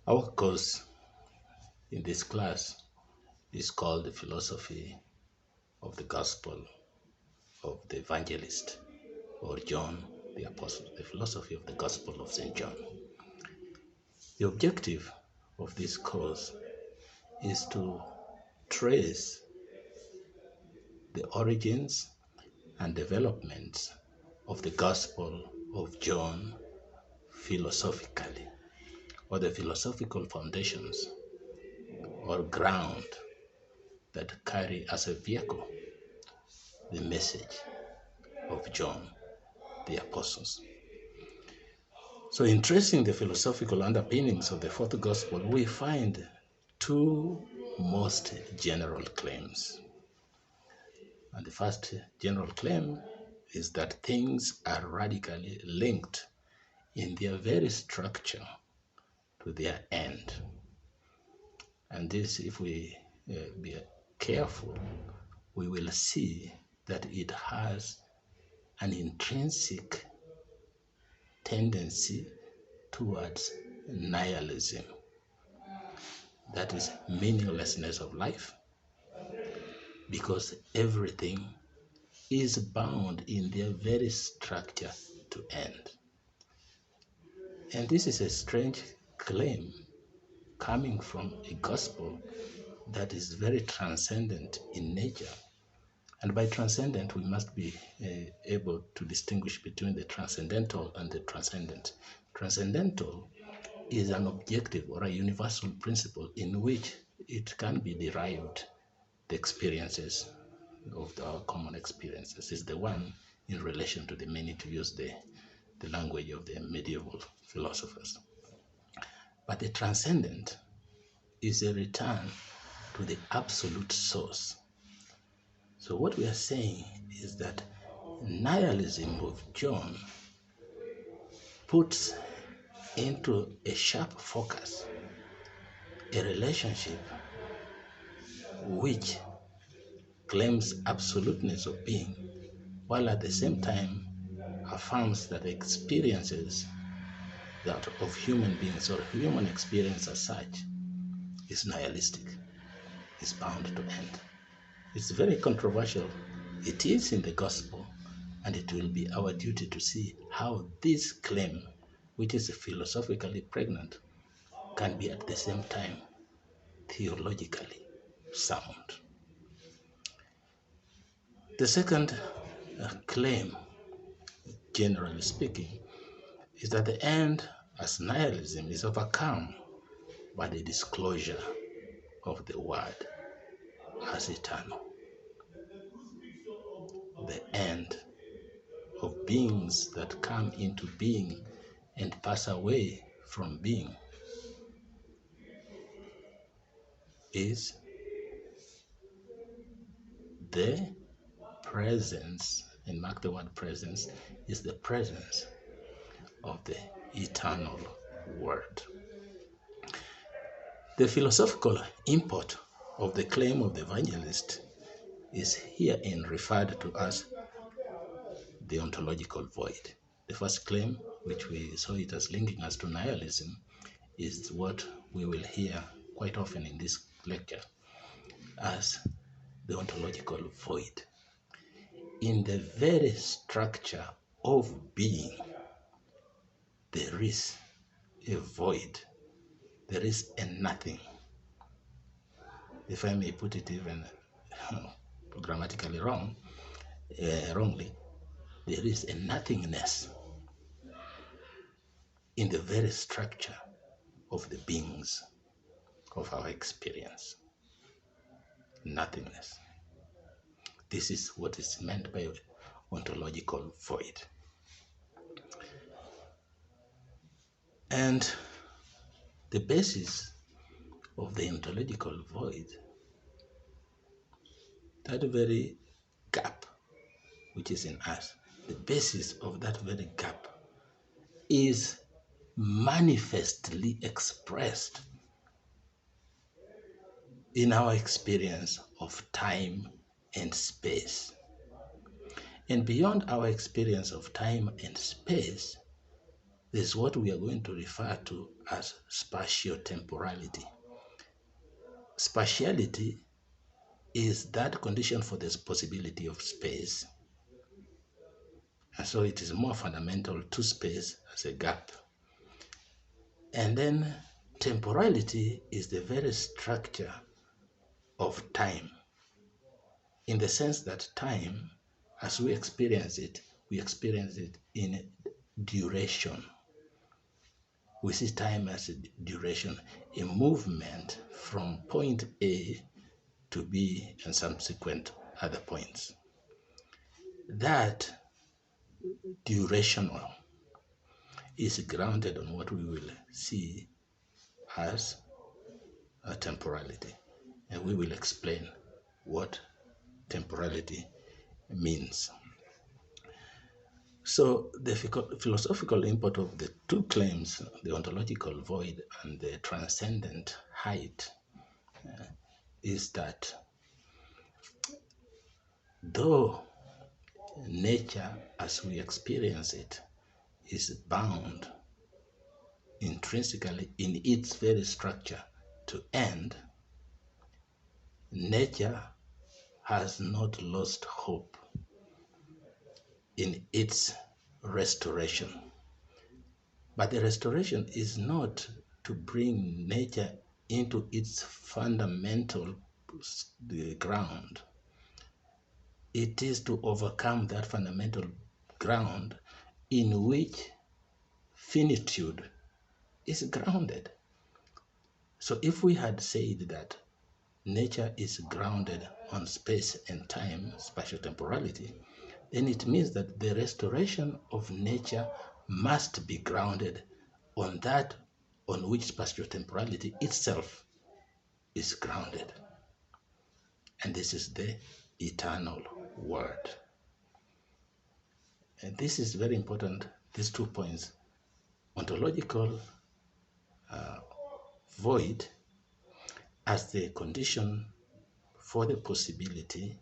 Our course in this class is called the Philosophy of the Gospel of the Evangelist, or John the Apostle, the Philosophy of the Gospel of St. John. The objective of this course is to trace the origins and developments of the Gospel of John philosophically, or the philosophical foundations or ground that carry as a vehicle the message of John the Apostles. So in tracing the philosophical underpinnings of the fourth gospel, we find two most general claims. And the first general claim is that things are radically linked in their very structure to their end. And this, if we be careful, we will see that it has an intrinsic tendency towards nihilism. That is meaninglessness of life, because everything is bound in their very structure to end. And this is a strange claim coming from a gospel that is very transcendent in nature. And by transcendent, we must be able to distinguish between the transcendental and the transcendent. Transcendental is an objective or a universal principle in which it can be derived, the experiences of our common experiences. Is the one in relation to the many, to use the language of the medieval philosophers. But the transcendent is a return to the absolute source. So what we are saying is that nihilism of John puts into a sharp focus a relationship which claims absoluteness of being, while at the same time affirms that the experiences that of human beings, or human experience as such, is nihilistic, is bound to end. It's very controversial. It is in the gospel, and it will be our duty to see how this claim, which is philosophically pregnant, can be at the same time theologically sound. The second claim, generally speaking, is that the end as nihilism is overcome by the disclosure of the word as eternal. The end of beings that come into being and pass away from being is the presence, and mark the word presence, is the presence of the eternal word. The philosophical import of the claim of the evangelist is herein referred to as the ontological void. The first claim, which we saw it as linking us to nihilism, is what we will hear quite often in this lecture as the ontological void. In the very structure of being, there is a void, there is a nothing. If I may put it even grammatically wrongly, there is a nothingness in the very structure of the beings of our experience. Nothingness. This is what is meant by ontological void. And the basis of the ontological void, that very gap which is in us, the basis of that very gap is manifestly expressed in our experience of time and space. And beyond our experience of time and space, This is what we are going to refer to as spatio-temporality. Spatiality is that condition for this possibility of space. And so it is more fundamental to space as a gap. And then temporality is the very structure of time, in the sense that time, as we experience it in duration. We see time as a duration, a movement from point A to B and subsequent other points. That durational is grounded on what we will see as a temporality. And we will explain what temporality means. So the philosophical import of the two claims, the ontological void and the transcendent height, is that though nature as we experience it is bound intrinsically in its very structure to end, nature has not lost hope in its restoration. But the restoration is not to bring nature into its fundamental ground. It is to overcome that fundamental ground in which finitude is grounded. So if we had said that nature is grounded on space and time, spatio-temporality, then it means that the restoration of nature must be grounded on that on which spatio-temporality itself is grounded. And this is the eternal word. And this is very important, these 2 points. Ontological void as the condition for the possibility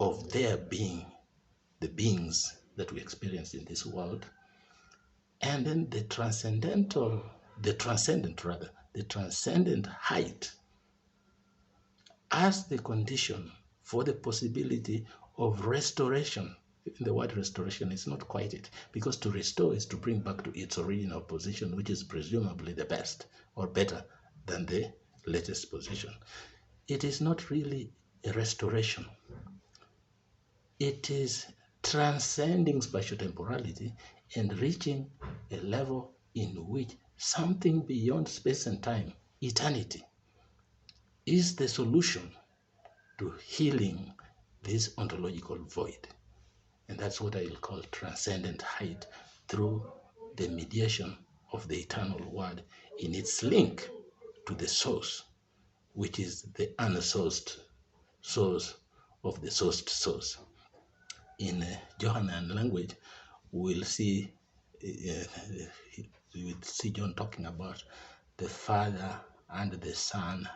of there being the beings that we experience in this world, and then the transcendent height as the condition for the possibility of restoration. The word restoration is not quite it, because to restore is to bring back to its original position, which is presumably the best or better than the latest position. It is not really a restoration. It is transcending spatio-temporality and reaching a level in which something beyond space and time, eternity, is the solution to healing this ontological void. And that's what I'll call transcendent height, through the mediation of the eternal word in its link to the source, which is the unsourced source of the sourced source. In Johannine language, we'll see John talking about the Father and the Son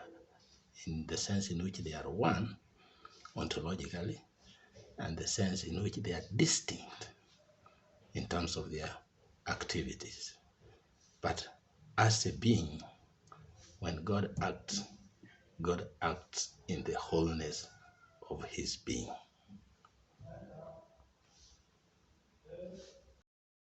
in the sense in which they are one ontologically, and the sense in which they are distinct in terms of their activities. But as a being, when God acts in the wholeness of his being.